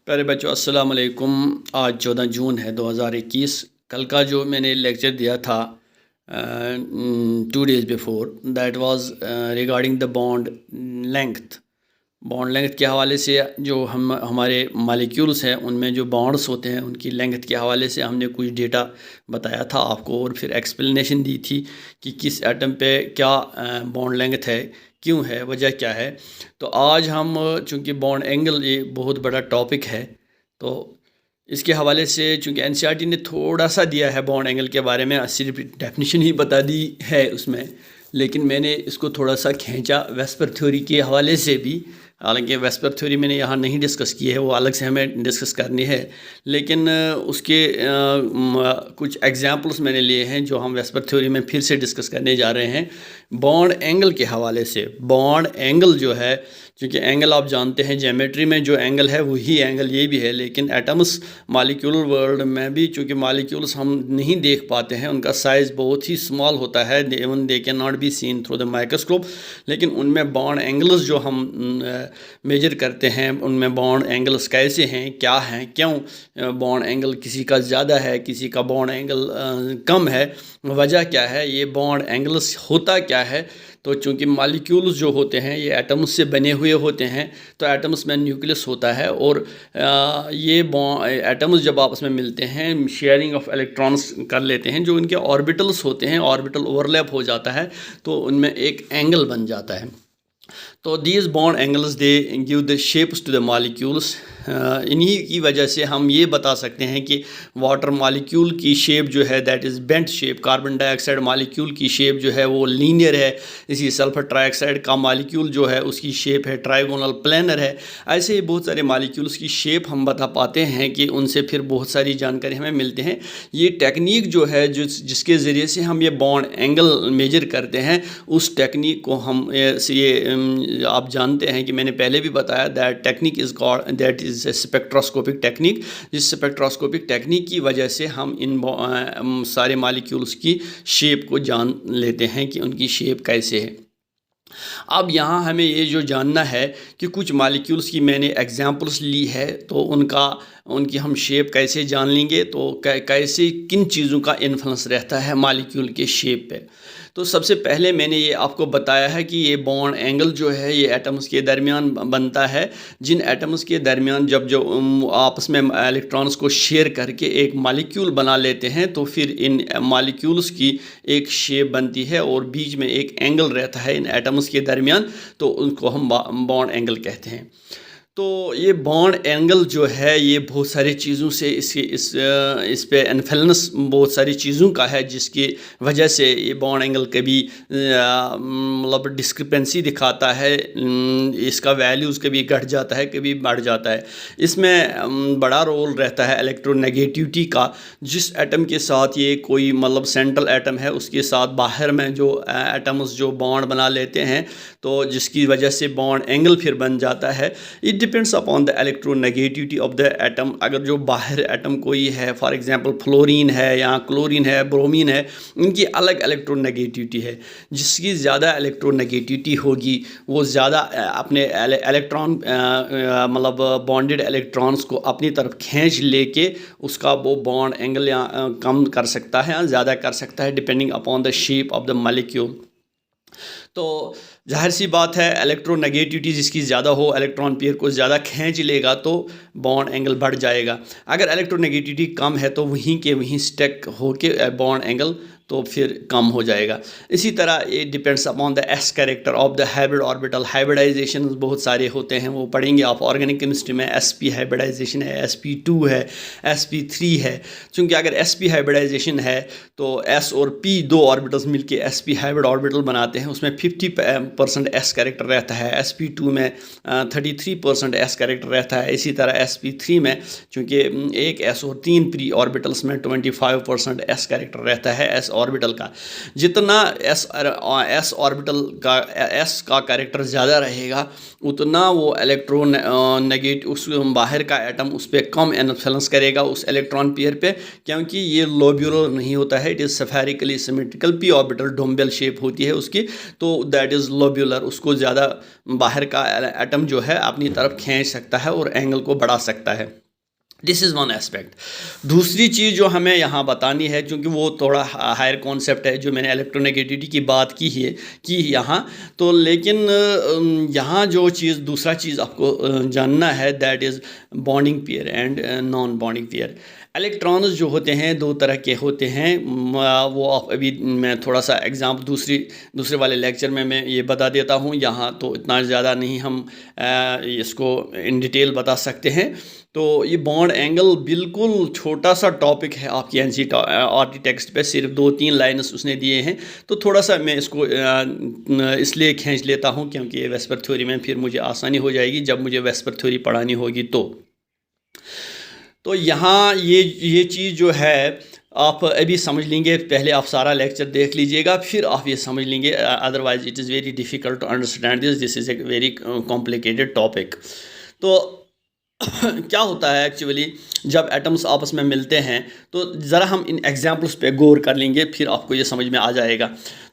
प्यारे बच्चों अस्सलाम वालेकुम। आज 14 जून है 2021। कल का जो मैंने लेक्चर दिया था 2 days before that was regarding the bond length के हवाले से। जो हम हमारे मालिक्यूल्स हैं उनमें जो बॉन्ड्स होते हैं उनकी लेंथ के हवाले से हमने कुछ डेटा बताया था आपको, और फिर एक्सप्लेनेशन दी थी कि किस एटम पे क्या बॉन्ड लेंथ है, क्यों है, वजह क्या है। तो आज हम चूँकि बॉन्ड एंगल ये बहुत बड़ा टॉपिक है, तो इसके हवाले से चूँकि एनसीईआरटी ने थोड़ा सा दिया है बॉन्ड एंगल के बारे में, सिर्फ डेफिनेशन ही बता दी है उसमें, लेकिन मैंने इसको थोड़ा सा खींचा वेस्पर थ्योरी के हवाले से भी। हालांकि वेस्पर थ्योरी मैंने यहाँ नहीं डिस्कस की है, वो अलग से हमें डिस्कस करनी है, लेकिन उसके कुछ एग्जांपल्स मैंने लिए हैं जो हम वेस्पर थ्योरी में फिर से डिस्कस करने जा रहे हैं बॉन्ड एंगल के हवाले से। बॉन्ड एंगल जो है, क्योंकि एंगल आप जानते हैं ज्योमेट्री में जो एंगल है वही एंगल ये भी है, लेकिन एटम्स मालिक्यूलर वर्ल्ड में भी चूँकि मालिक्यूल्स हम नहीं देख पाते हैं, उनका साइज़ बहुत ही स्मॉल होता है, even they can not be seen through the microscope, लेकिन उनमें बॉन्ड एंगल्स जो हम मेजर करते हैं उनमें बॉन्ड एंगल्स कैसे हैं, क्या हैं, क्यों बॉन्ड एंगल किसी का ज़्यादा है, किसी का बॉन्ड एंगल कम है, वजह क्या है, ये बॉन्ड एंगल्स होता क्या है। तो चूँकि मालिक्यूल्स जो होते हैं ये एटम्स से बने हुए होते हैं, तो एटम्स में न्यूक्लियस होता है, और ये एटम्स जब आपस में मिलते हैं शेयरिंग ऑफ इलेक्ट्रॉन्स कर लेते हैं, जो इनके ऑर्बिटल्स होते हैं, ऑर्बिटल ओवरलैप हो जाता है, तो उनमें एक एंगल बन जाता है। तो these bond angles they give the shapes to the molecules. इन्हीं की वजह से हम ये बता सकते हैं कि वाटर मालिक्यूल की शेप जो है that is bent shape, carbon dioxide molecule की शेप जो है वो लीनियर है, इसी सल्फर ट्राइऑक्साइड का मालिक्यूल जो है उसकी शेप है ट्राइगोनल प्लेनर है। ऐसे ही बहुत सारे मालिक्यूल्स की शेप हम बता पाते हैं कि उनसे फिर बहुत सारी जानकारी हमें मिलते हैं। ये टेक्निक जो है जिसके ज़रिए से हम ये बॉन्ड एंगल मेजर करते हैं, उस टेक्निक को हम ये आप जानते हैं कि मैंने पहले भी बताया that technique is called that is spectroscopic technique. जिस स्पेक्ट्रोस्कोपिक टेक्निक की वजह से हम इन सारे मालिक्यूल्स की शेप को जान लेते हैं कि उनकी शेप कैसे है। अब यहाँ हमें ये जो जानना है कि कुछ मालिक्यूल्स की मैंने एग्जांपल्स ली है, तो उनकी हम शेप कैसे जान लेंगे, तो कैसे किन चीज़ों का इन्फ्लुएंस रहता है मालिक्यूल के शेप पे। तो सबसे पहले मैंने ये आपको बताया है कि ये बॉन्ड एंगल जो है ये एटम्स के दरमियान बनता है। जिन एटम्स के दरमियान जब जो आपस में इलेक्ट्रॉन्स को शेयर करके एक मालिक्यूल बना लेते हैं, तो फिर इन मालिक्यूल्स की एक शेप बनती है और बीच में एक एंगल रहता है इन एटम्स के दरमियान, तो उनको हम बॉन्ड एंगल कहते हैं। तो ये बॉन्ड एंगल जो है ये बहुत सारी चीज़ों से इस पे इन्फ्लुएंस बहुत सारी चीज़ों का है, जिसकी वजह से ये बॉन्ड एंगल कभी मतलब डिस्क्रिपेंसी दिखाता है, इसका वैल्यूज़ कभी घट जाता है, कभी बढ़ जाता है। इसमें बड़ा रोल रहता है इलेक्ट्रोनेगेटिविटी का। जिस एटम के साथ ये कोई मतलब सेंट्रल एटम है उसके साथ बाहर में जो एटम्स जो बॉन्ड बना लेते हैं, तो जिसकी वजह से बॉन्ड एंगल फिर बन जाता है। It depends upon the electronegativity of the atom. अगर जो बाहर एटम कोई है, फॉर एग्जांपल फ्लोरीन है या क्लोरीन है, ब्रोमीन है, इनकी अलग इलेक्ट्रोनेगेटिविटी है। जिसकी ज़्यादा इलेक्ट्रोनेगेटिविटी होगी वो ज़्यादा अपने इलेक्ट्रॉन मतलब बॉन्डेड इलेक्ट्रॉन्स को अपनी तरफ खींच लेके उसका वो बॉन्ड एंगल या कम कर सकता है या ज़्यादा कर सकता है, depending upon the shape of the molecule. तो जाहिर सी बात है इलेक्ट्रोनेगेटिविटी जिसकी ज़्यादा हो, इलेक्ट्रॉन पेयर को ज़्यादा खींच लेगा तो बॉन्ड एंगल बढ़ जाएगा। अगर इलेक्ट्रोनेगेटिविटी कम है तो वहीं के वहीं स्टक होके बॉन्ड एंगल तो फिर कम हो जाएगा। इसी तरह ये depends upon the s character of the hybrid orbital. Hybridization बहुत सारे होते हैं, वो पढ़ेंगे आप ऑर्गेनिक केमिस्ट्री में। sp हाइब्रिडाइजेशन है, sp2 है, sp3 है। चूँकि अगर sp हाइब्रिडाइजेशन है तो s और p दो ऑर्बिटल्स मिलके sp हाइब्रिड ऑर्बिटल बनाते हैं, उसमें 50% s कैरेक्टर रहता है, sp2 में 33% s कैरेक्टर रहता है। इसी तरह sp3 में चूँकि एक s और 3 प्री ऑर्बिटल्स में 25% s कैरेक्टर रहता है, s ऑर्बिटल का। जितना एस ऑर्बिटल का एस का कैरेक्टर ज़्यादा रहेगा उतना वो इलेक्ट्रॉन नेगेटिव उस बाहर का एटम उस पर कम इन्फ्लुएंस करेगा उस इलेक्ट्रॉन पेयर पे, क्योंकि ये लोब्यूलर नहीं होता है, it is spherically symmetrical, p orbital dumbbell shape होती है उसकी, तो दैट इज़ लोब्यूलर। उसको ज़्यादा बाहर का एटम जो है अपनी तरफ खींच सकता है और एंगल को बढ़ा सकता है। This is one aspect. दूसरी चीज़ जो हमें यहाँ बतानी है, क्योंकि वो थोड़ा हायर कॉन्सेप्ट है, जो मैंने इलेक्ट्रोनेगेटिविटी की बात की है कि यहाँ तो, लेकिन यहाँ जो चीज़ दूसरा चीज़ आपको जानना है that is bonding pair and non bonding pair. Electrons जो होते हैं दो तरह के होते हैं, वो आप अभी मैं थोड़ा सा एग्जाम्पल दूसरे वाले लेक्चर में मैं ये बता देता हूँ, यहाँ तो इतना ज़्यादा नहीं हम इसको इन डिटेल बता सकते हैं। तो ये बॉन्ड एंगल बिल्कुल छोटा सा टॉपिक है आपकी एनसीईआरटी टेक्स्ट पे, सिर्फ 2-3 लाइन्स उसने दिए हैं, तो थोड़ा सा मैं इसको इसलिए खींच लेता हूँ क्योंकि ये वेस्पर थ्योरी में फिर मुझे आसानी हो जाएगी जब मुझे वेस्पर थ्योरी पढ़ानी होगी। तो यहाँ ये चीज़ जो है आप अभी समझ लेंगे, पहले आप सारा लेक्चर देख लीजिएगा फिर आप ये समझ लेंगे, otherwise it is very difficult to understand this is a very complicated topic. तो क्या होता है एक्चुअली जब एटम्स आपस में मिलते हैं, तो ज़रा हम इन एग्जांपल्स पे गौर कर लेंगे फिर आपको ये समझ में आ जाएगा।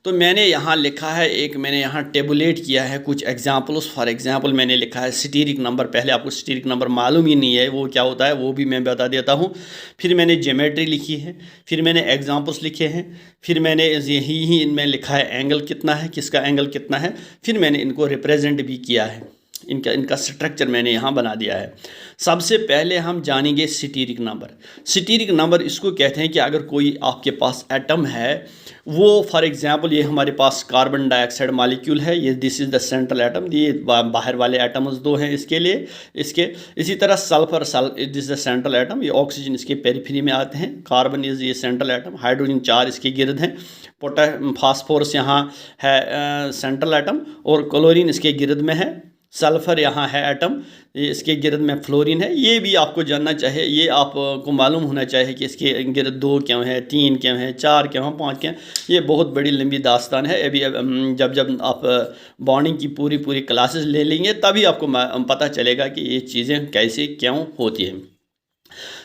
तो मैंने यहाँ लिखा है मैंने यहाँ टेबुलेट किया है कुछ एग्जांपल्स। फॉर एग्जांपल मैंने लिखा है स्टीरिक नंबर, पहले आपको स्टीरिक नंबर मालूम ही नहीं है वो क्या होता है, वो भी मैं बता देता हूँ। फिर मैंने ज्योमेट्री लिखी है, फिर मैंने एग्जाम्पल्स लिखे हैं, फिर मैंने यही इनमें लिखा है एंगल कितना है, किसका एंगल कितना है, फिर मैंने इनको रिप्रेजेंट भी किया है, इनका स्ट्रक्चर मैंने यहाँ बना दिया है। सबसे पहले हम जानेंगे स्टीरिक नंबर। स्टीरिक नंबर इसको कहते हैं कि अगर कोई आपके पास एटम है, वो फॉर एग्जांपल ये हमारे पास कार्बन डाइऑक्साइड मॉलिक्यूल है, ये this is the central atom, ये बाहर वाले एटम्स दो हैं इसके लिए, इसी तरह sulphur this is the central atom, ये ऑक्सीजन इसके पेरिफेरी में आते हैं, कार्बन इज़ ये सेंट्रल एटम, हाइड्रोजन 4 इसके गिर्द हैं, फास्फोरस यहाँ है सेंट्रल एटम और क्लोरीन इसके गिर्द में है, सल्फ़र यहाँ है एटम, इसके गिर्द में फ्लोरीन है। ये भी आपको जानना चाहिए, ये आपको मालूम होना चाहिए कि इसके गिर्द 2 क्यों है, 3 क्यों है, 4 क्यों है, 5 क्यों है। ये बहुत बड़ी लंबी दास्तान है। अभी जब आप बॉन्डिंग की पूरी क्लासेस ले लेंगे तभी आपको पता चलेगा कि ये चीज़ें कैसे क्यों होती हैं।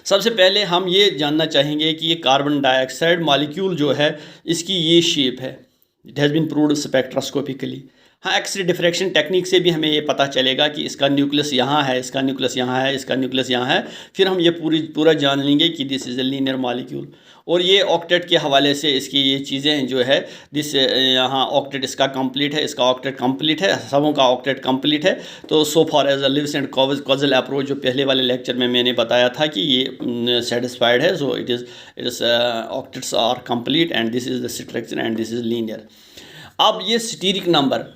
सबसे पहले हम ये जानना चाहेंगे कि ये कार्बन डाइऑक्साइड मॉलिक्यूल जो है इसकी ये शेप है, इट हैज़ बीन प्रूव्ड स्पेक्ट्रोस्कोपिकली। हाँ, एक्स रे डिफ्रैक्शन टेक्निक से भी हमें ये पता चलेगा कि इसका न्यूक्लियस यहाँ है, इसका न्यूक्लियस यहाँ है, इसका न्यूक्लियस यहाँ है। फिर हम ये पूरा जान लेंगे कि this is a linear molecule. और ये ऑक्टेट के हवाले से इसकी ये चीज़ें जो है दिस यहाँ ऑक्टेट इसका कंप्लीट है, इसका ऑक्टेट कंप्लीट है, सबों का ऑक्टेट कंप्लीट है। तो so far as a Lewis and Kossel approach जो पहले वाले लेक्चर में मैंने बताया था कि ये सेटिस्फाइड है, so it is octets are complete and this is the structure and this is linear. अब ये स्टीरिक नंबर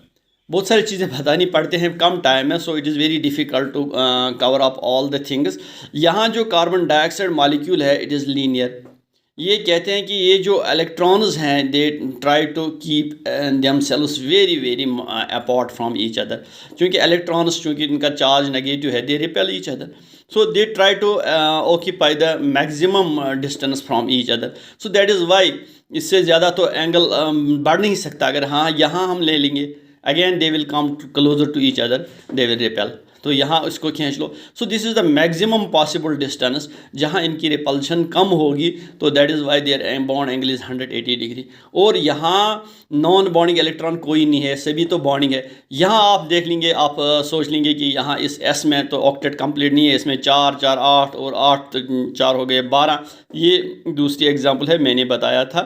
बहुत सारी चीज़ें बतानी पड़ते हैं, कम टाइम है, so it is very difficult to cover up all the things. यहाँ जो कार्बन डाइऑक्साइड मॉलिक्यूल है इट इज़ लीनियर। ये कहते हैं कि ये जो इलेक्ट्रॉन्स हैं they try to keep themselves very apart from each other, क्योंकि इलेक्ट्रॉन्स चूँकि इनका चार्ज नेगेटिव है, they repel each other, so they try to occupy the maximum distance from each other, so that is why इससे ज़्यादा तो angle बढ़ नहीं सकता। अगर हाँ यहाँ हम ले लेंगे again they will come closer to each other, they will repel, तो यहाँ इसको खींच लो। So this is the maximum possible distance जहाँ इनकी रिपल्शन कम होगी, तो that is why their bond angle is 180 degree. और यहाँ नॉन बॉन्डिंग इलेक्ट्रॉन कोई नहीं है, सभी तो बॉन्डिंग है। यहाँ आप देख लेंगे, आप सोच लेंगे कि यहाँ इस एस में तो ऑक्टेट कंप्लीट नहीं है, इसमें 4 4 8 और 8 4 हो गए 12। ये दूसरी एग्जांपल है, मैंने बताया था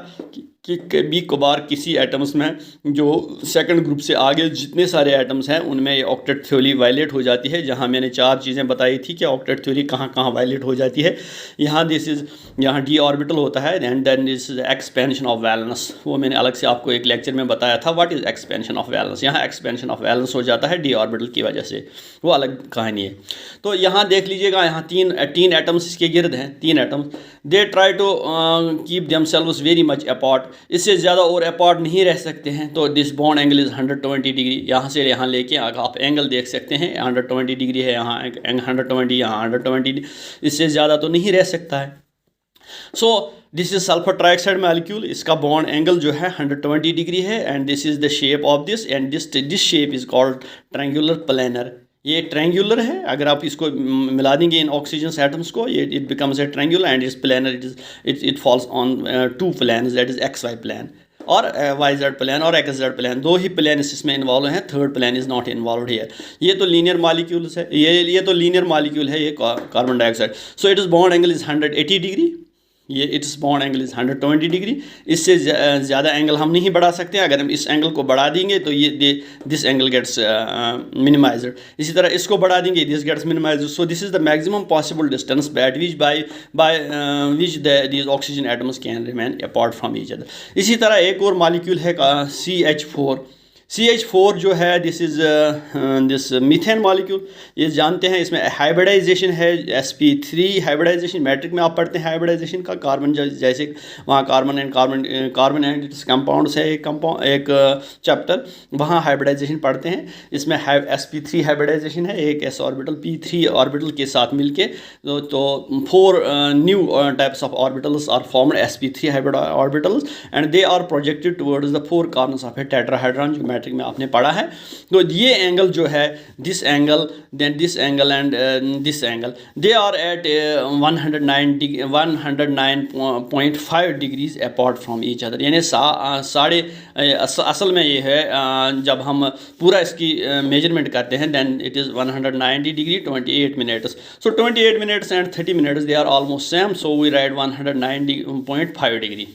कि कभी कभार किसी एटम्स में जो सेकंड ग्रुप से आगे जितने सारे एटम्स हैं उनमें ऑक्टेट थ्योरी वायलेट हो जाती है। जहाँ मैंने 4 चीज़ें बताई थी कि ऑक्टेट थ्योरी कहाँ कहाँ वायलेट हो जाती है। यहाँ डी ऑर्बिटल होता है, and then this is expansion of valence, वो मैंने अलग से आपको एक लेक्चर में बताया था what is expansion of valence. यहाँ एक्सपेंशन ऑफ वैलेंस हो जाता है डी ऑर्बिटल की वजह से, वो अलग कहानी है। तो यहाँ देख लीजिएगा, यहाँ तीन एटम्स इसके गिर्द हैं, 3 atoms, they try to keep themselves very much apart, इससे ज़्यादा और अपार्ट नहीं रह सकते हैं। तो this bond angle is 120 degree, यहाँ से यहाँ लेके आप एंगल देख सकते हैं 120 डिग्री है, यहाँ 120, यहाँ 120, इससे ज़्यादा तो नहीं रह सकता है। सो this is sulphur trioxide molecule, इसका बॉन्ड एंगल जो है 120 डिग्री है, and this is the shape of this, and this shape is called triangular planar. ये ट्रायंगुलर है, अगर आप इसको मिला देंगे इन ऑक्सीजन एटम्स को, ये it becomes a triangular, and is planar, it falls on two planes, that is x Y plane और वाई जेड प्लेन और एक्स जेड प्लेन, दो ही प्लेन इसमें इन्वॉल्व हैं, third plane is not involve here. ये तो linear molecules है, ये तो लीनियर मॉलिक्यूल है, ये carbon dioxide. So it is bond angle is 180 degree, ये its bond angle is 120 degree. इससे ज़्यादा एंगल हम नहीं बढ़ा सकते, अगर हम इस एंगल को बढ़ा देंगे तो ये दिस एंगल गेट्स मिनिमाइज्ड, इसी तरह इसको बढ़ा देंगे this gets minimized. So this is the maximum possible distance bet which by which these oxygen atoms can remain apart from each other. इसी तरह एक और मॉलिक्यूल है CH4। CH4 जो है this is this methane molecule, ये जानते हैं इसमें हाइब्रिडाइजेशन है, sp3 हाइब्रिडाइजेशन, मैट्रिक में आप पढ़ते हैं हाइब्रिडाइजेशन का, कार्बन जैसे वहाँ कार्बन एंड इट्स कंपाउंड्स है एक चैप्टर, वहाँ हाइब्रिडाइजेशन पढ़ते हैं। इसमें sp3 हाइब्रिडाइजेशन है, एक s ऑर्बिटल p3 ऑर्बिटल के साथ मिलके तो 4 new types of orbitals are formed sp3 hybrid orbitals, and they are projected towards the 4 corners of a tetrahedron, जो मैट्रिक में आपने पढ़ा है। तो ये एंगल जो है, this angle then this angle and this angle, they are at 109.5 degrees apart from each other, यानी असल में ये है जब हम पूरा इसकी मेजरमेंट करते हैं, then it is 190 degree 28 minutes. So 28 minutes and 30 minutes they are almost same, so we write 190.5 degree,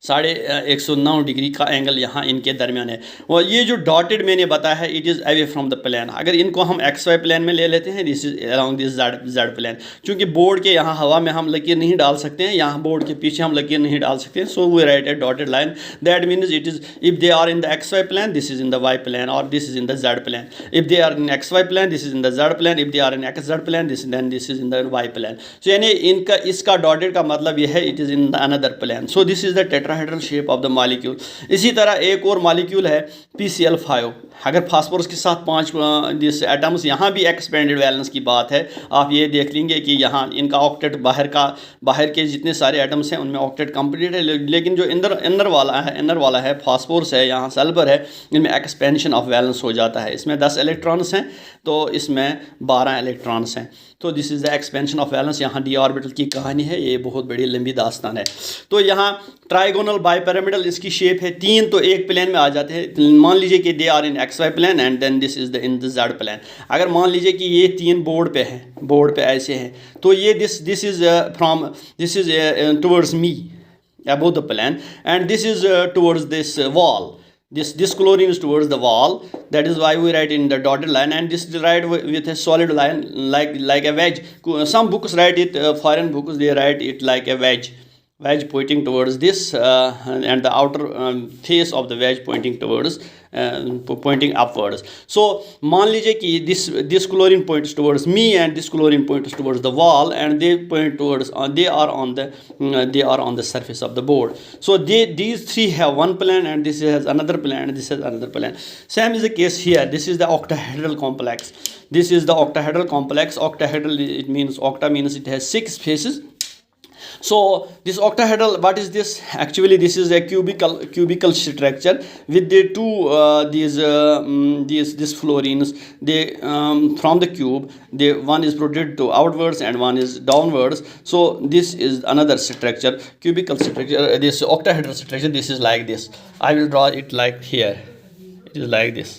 109 degree का एंगल यहाँ इनके दरमियान है। और ये जो डॉटेड मैंने बताया है, it is away from the plane. अगर इनको हम एक्स वाई प्लेन में ले लेते हैं, this is around this z plane, क्योंकि बोर्ड के यहाँ हवा में हम लकीर नहीं डाल सकते हैं, यहाँ बोर्ड के पीछे हम लकीर नहीं डाल सकते हैं। So we write a dotted line, that means it is if they are in the X Y plane, this is in the Y plane, और this is in the Z plane. If they are in x Y plane, this is in the Z plane, if they are in X Z plane, this is in the Y plane. So यानी इनका इसका dotted का मतलब यह है, it is in the another plane. So this is the tetrahedral shape of the molecule. इसी तरह एक और मॉलिक्यूल है PCl5। अगर फास्फोरस के साथ 5 एटम्स, यहाँ भी एक्सपेंडेड वैलेंस की बात है, आप ये देख लेंगे कि यहाँ इनका ऑक्टेट बाहर के जितने सारे एटम्स हैं उनमें ऑक्टेट कंप्लीट है, लेकिन जो इनर वाला है फास्फोरस है, यहाँ सल्फर है, इनमें एक्सपेंशन ऑफ वैलेंस हो जाता है। इसमें 10 इलेक्ट्रॉन्स हैं तो इसमें 12 इलेक्ट्रॉन्स हैं। तो this is the expansion of valence. यहाँ डी ऑर्बिटल की कहानी है, ये बहुत बड़ी लंबी दास्तान है। तो यहाँ ट्राइगोनल बाइपिरामिडल इसकी शेप है, 3 तो एक प्लेन में आ जाते हैं। मान लीजिए कि they are in x Y plane and then this is the in the Z plane. अगर मान लीजिए कि ये 3 बोर्ड पे हैं, बोर्ड पे ऐसे हैं, तो ये this is towards me above the plane, and this is towards this wall. This chlorine is towards the wall. That is why we write in the dotted line, and this is write with a solid line like a wedge. Some books write it, foreign books they write it like a wedge pointing towards this, and the outer face of the wedge pointing towards pointing upwards. So मान लीजिए कि this chlorine points towards me and this chlorine points towards the wall, and they point towards they are on the surface of the board. So these 3 have one plane, and this has another plane, and this has another plane. Same is the case here. This is the octahedral complex. This is the octahedral complex. Octahedral, it means octa means it has 6 faces. So this octahedral, what is this? Actually this is a cubical structure with the these fluorines. They from the cube, one is projected to outwards and one is downwards. So this is another structure, cubical structure. This octahedral structure, this is like this. I will draw it like here. It is like this.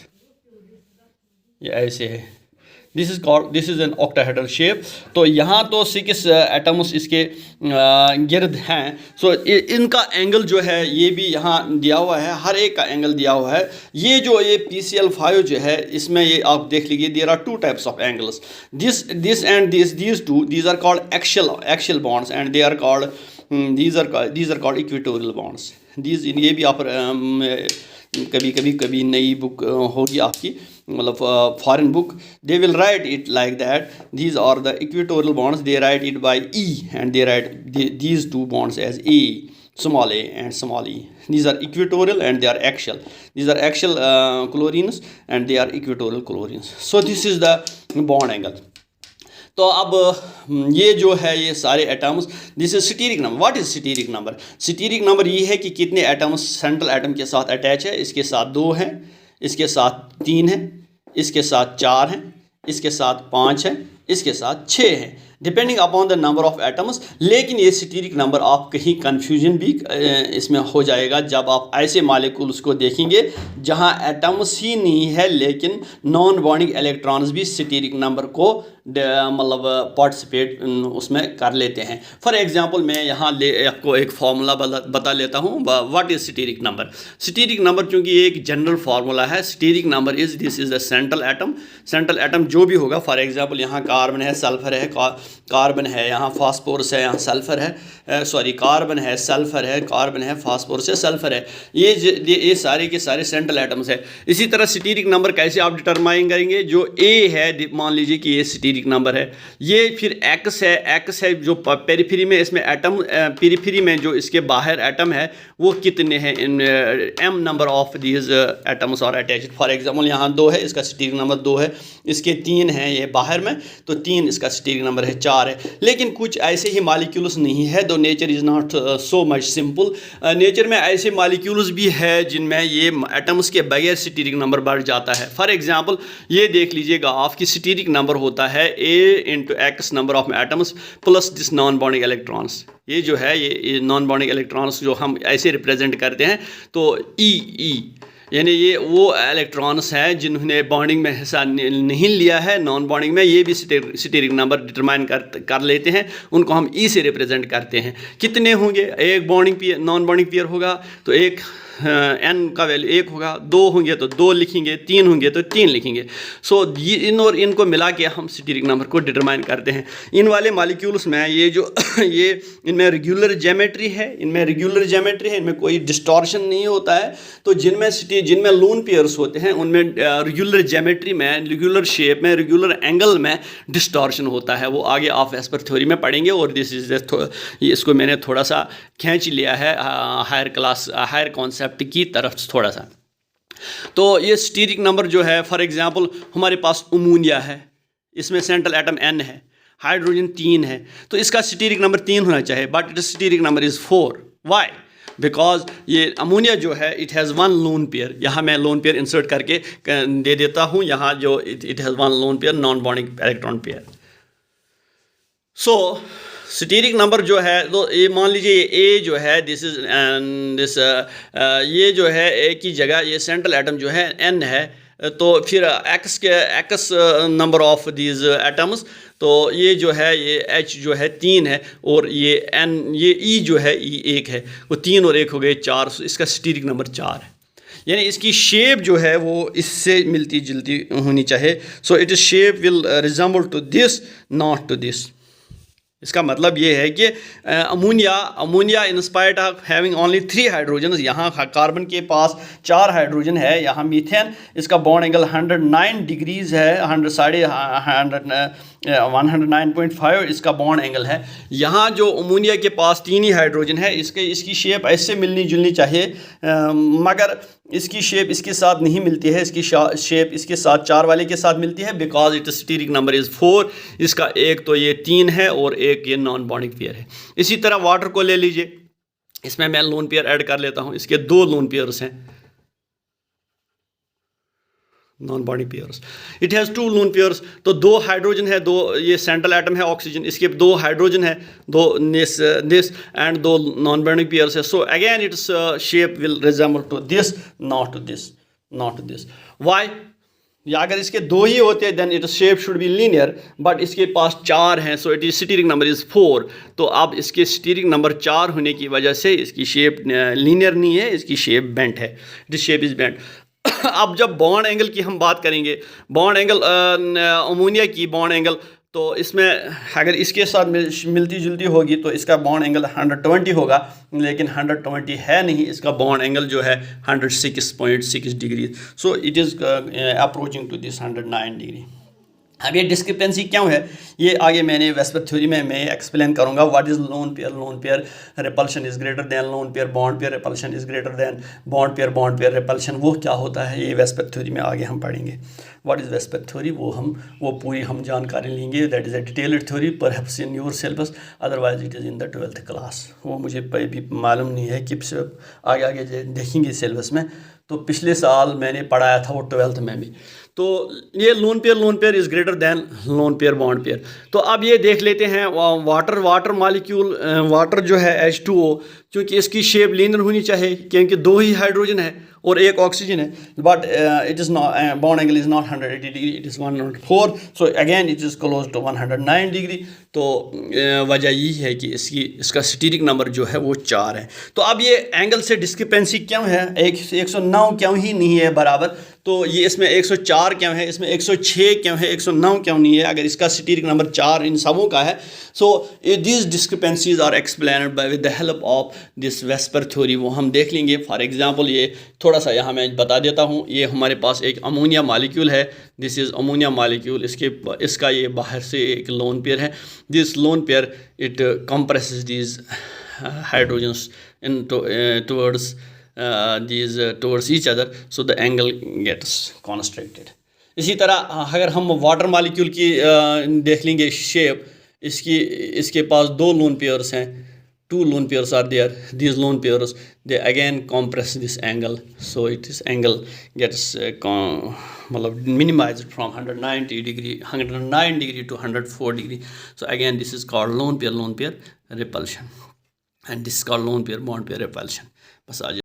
Yeah, I say this is an octahedral shape. तो यहाँ तो 6 atoms इसके गिर्द हैं। सो इनका angle जो है ये भी यहाँ दिया हुआ है, हर एक का एंगल दिया हुआ है। ये PCl5 जो है, इसमें ये आप देख लीजिए, there are 2 types of angles, this and these two, these are called axial bonds, and they are called these are called equatorial bonds. These ये भी आप कभी नई बुक होगी आपकी, मतलब foreign book, they will write it like that, these are the equatorial bonds, they write it by E, and they write these 2 bonds as A, small a and small e. These are equatorial and they are axial. These are axial chlorines and they are equatorial chlorines. So this is the bond angle. तो अब ये जो है ये सारे atoms, this is steric number. What is steric number? Steric number ये है कि कितने एटम्स सेंट्रल एटम के साथ अटैच है। इसके साथ 2 हैं, इसके साथ 3 हैं, इसके साथ 4 हैं, इसके साथ 5 हैं, इसके साथ 6 हैं, depending upon the number of atoms. लेकिन ये स्टीरिक नंबर आप कहीं कन्फ्यूजन भी इसमें हो जाएगा जब आप ऐसे मॉलिक्यूल्स को देखेंगे जहां एटम्स ही नहीं है लेकिन नॉन बॉन्डिंग इलेक्ट्रॉन्स भी स्टीरिक नंबर को मतलब पार्टिसिपेट उसमें कर लेते हैं। फॉर एग्जांपल मैं यहाँ आपको एक फार्मूला बता लेता हूँ। What is steric number? Steric number चूँकि एक जनरल फार्मूला है। Steric number is this is the central atom. Central atom जो भी होगा, फॉर एग्जांपल यहाँ कार्बन है, सल्फर है, कार्बन है, यहाँ फास्फोरस है, यहाँ सल्फर है, सॉरी कार्बन है, सल्फर है, कार्बन है, फास्फोरस है, सल्फर है, ये सारे के सारे सेंट्रल एटम्स है। इसी तरह स्टीरिक नंबर कैसे आप डिटरमाइन करेंगे? जो ए है, मान लीजिए कि ये स्टीरिक नंबर है, ये फिर एक्स है जो पेरिफेरी में, इसमें एटम पेरिफेरी में जो इसके बाहर एटम है वो कितने हैं, m number of these atoms are attached. For example यहाँ 2 है, इसका स्टीरिक नंबर 2 है, इसके 3 हैं ये बाहर में, तो 3 इसका स्टीरिक नंबर है, 4 है। लेकिन कुछ ऐसे ही मॉलिक्यूल्स नहीं है, दो nature is not so much simple. Nature में ऐसे मॉलिक्यूल्स भी है जिनमें ये एटम्स के बगैर स्टीरिक नंबर बढ़ जाता है। फॉर एग्जांपल ये देख लीजिएगा, आपकी स्टीरिक नंबर होता है A/X number of atoms plus this non bonding electrons. ये जो है ये नॉन बॉन्डिंग इलेक्ट्रॉन्स जो हम ऐसे रिप्रेजेंट करते हैं, तो ई यानी ये वो इलेक्ट्रॉन्स हैं जिन्होंने बॉन्डिंग में हिस्सा नहीं लिया है, नॉन बॉन्डिंग में, ये भी स्टीरिक नंबर डिटरमाइन कर लेते हैं, उनको हम ई से रिप्रेजेंट करते हैं। कितने होंगे? एक bonding pair, non bonding pair होगा तो एक एन का वैल्यू 1 होगा, 2 होंगे तो 2 लिखेंगे, 3 होंगे तो 3 लिखेंगे। सो इन और इनको मिला के हम स्टीरिक नंबर को डिटरमाइन करते हैं। इन वाले मॉलिक्यूल्स में ये जो ये इनमें रेगुलर ज्योमेट्री है, इनमें कोई डिस्टॉर्शन नहीं होता है। तो जिनमें लोन पेयर्स होते हैं उनमें रेगुलर ज्योमेट्री में, रेगुलर शेप में, रेगुलर एंगल में डिस्टॉर्शन होता है। वो आगे आप एस्पर थ्योरी में पढ़ेंगे। और दिस इज इसको मैंने थोड़ा सा खींच लिया है हायर कॉन्सेप्ट की तरफ थोड़ा सा। तो ये स्टीरिक नंबर जो है, फॉर एग्जांपल हमारे पास अमोनिया है, इसमें सेंट्रल एटम N है, हाइड्रोजन 3 है, तो इसका स्टीरिक नंबर 3 होना चाहिए, but it steric number is 4। Why? Because ये अमोनिया जो है इट हैज़ 1 लोन पेयर। यहाँ मैं लोन पेयर इंसर्ट करके दे देता हूँ, यहाँ जो it has 1 lone pair, non bonding electron pair. So steric number जो है, तो ये मान लीजिए ये ए जो है, दिस इज दिस ये जो है ए की जगह ये सेंट्रल एटम जो है N है, तो फिर x number of these atoms, तो ये जो है ये H जो है 3 है, और ये N ये E जो है E 1 है, वो 3 और 1 हो गए 4, इसका स्टीरिक नंबर 4 है। यानी इसकी शेप जो है वो इससे मिलती जुलती होनी चाहिए। So it is shape will resemble to this, not to this. इसका मतलब ये है कि ammonia in spite of having only 3 hydrogen, यहाँ कार्बन के पास 4 हाइड्रोजन है, यहाँ मीथेन, इसका बॉन्ड एंगल 109 डिग्रीज है, 109.5 इसका बॉन्ड एंगल है। यहाँ जो अमोनिया के पास 3 ही हाइड्रोजन है, इसकी शेप ऐसे मिलनी जुलनी चाहिए, मगर इसकी शेप इसके साथ नहीं मिलती है, इसकी शेप इसके साथ 4 वाले के साथ मिलती है, because it steric number is 4। इसका एक तो ये 3 है और एक ये नॉन बॉन्डिंग पेयर है। इसी तरह वाटर को ले लीजिए, इसमें मैं लोन पेयर ऐड कर लेता हूँ, इसके 2 लोन पेयर्स हैं, non bonding pairs. It has 2 lone pairs, तो 2 हाइड्रोजन है, 2 ये सेंट्रल एटम है ऑक्सीजन, इसके 2 हाइड्रोजन है, 2 this and 2 non bonding pairs है। So again its shape will resemble to this, not to this, not to this. Why? या अगर इसके 2 ही होते then it shape should be linear, but इसके पास 4 हैं, so it is steric number is 4। तो अब इसके स्टीरिक नंबर 4 होने की वजह से इसकी शेप लीनियर नहीं है, इसकी शेप बेंट है, इट शेप इज़ बेंट। अब जब बॉन्ड एंगल की हम बात करेंगे, बॉन्ड एंगल अमोनिया की बॉन्ड एंगल, तो इसमें अगर इसके साथ मिलती जुलती होगी तो इसका बॉन्ड एंगल 120 होगा, लेकिन 120 है नहीं, इसका बॉन्ड एंगल जो है 106.6 degree. So it is approaching to this 109 degree. अब ये डिस्क्रिपेंसी क्यों है, ये आगे मैंने वेस्पर थ्योरी में मैं एक्सप्लेन करूंगा। What is lone pair repulsion is greater than lone pair bond pair repulsion is greater than bond pair repulsion, वो क्या होता है ये वेस्पर थ्योरी में आगे हम पढ़ेंगे। व्हाट इज़ वेस्पर थ्योरी वो पूरी हम जानकारी लेंगे। That is a detailed theory perhaps in your syllabus, otherwise it is in the 12th class. वो मुझे भी मालूम नहीं है कि आगे आगे देखेंगे सिलेबस में। तो पिछले साल मैंने पढ़ाया था वो 12th में भी। तो ये lone pair is greater than lone pair bond pair. तो अब ये देख लेते हैं वाटर मॉलिक्यूल, वाटर जो है H2O, क्योंकि इसकी शेप लीनियर होनी चाहिए क्योंकि 2 ही हाइड्रोजन है और 1 ऑक्सीजन है, but it is not bond angle is not 180 degree, it is 104, so again it is close to 109 degree. तो वजह यही है कि इसका स्टीरिक नंबर जो है वो 4 है। तो अब ये एंगल से डिस्क्रिपेंसी क्यों है, 109 क्यों ही नहीं है बराबर, तो ये इसमें 104 क्यों है, इसमें 106 क्यों है, 109 क्यों नहीं है, अगर इसका स्टीरिक नंबर 4 इन सबों का है। So these discrepancies are explained by with the help of this VSEPR theory, वो हम देख लेंगे। फॉर एग्जांपल ये थोड़ा सा यहाँ मैं बता देता हूँ। ये हमारे पास एक अमोनिया मॉलिक्यूल है, दिस इज़ अमोनिया मॉलिक्यूल, इसका ये बाहर से एक लोन पेयर है। This lone pair it compresses these hydrogens towards towards each other, so the angle gets constricted. इसी तरह अगर हम वाटर मॉलिक्यूल की देख लेंगे शेप, इसके पास 2 लोन पेयर्स हैं, 2 lone pairs are there. These lone pairs they again compress this angle, so this angle gets minimized from 109 degree to 104 degree. So again this is called lone pair repulsion, and this is called lone pair bond pair repulsion. बस आज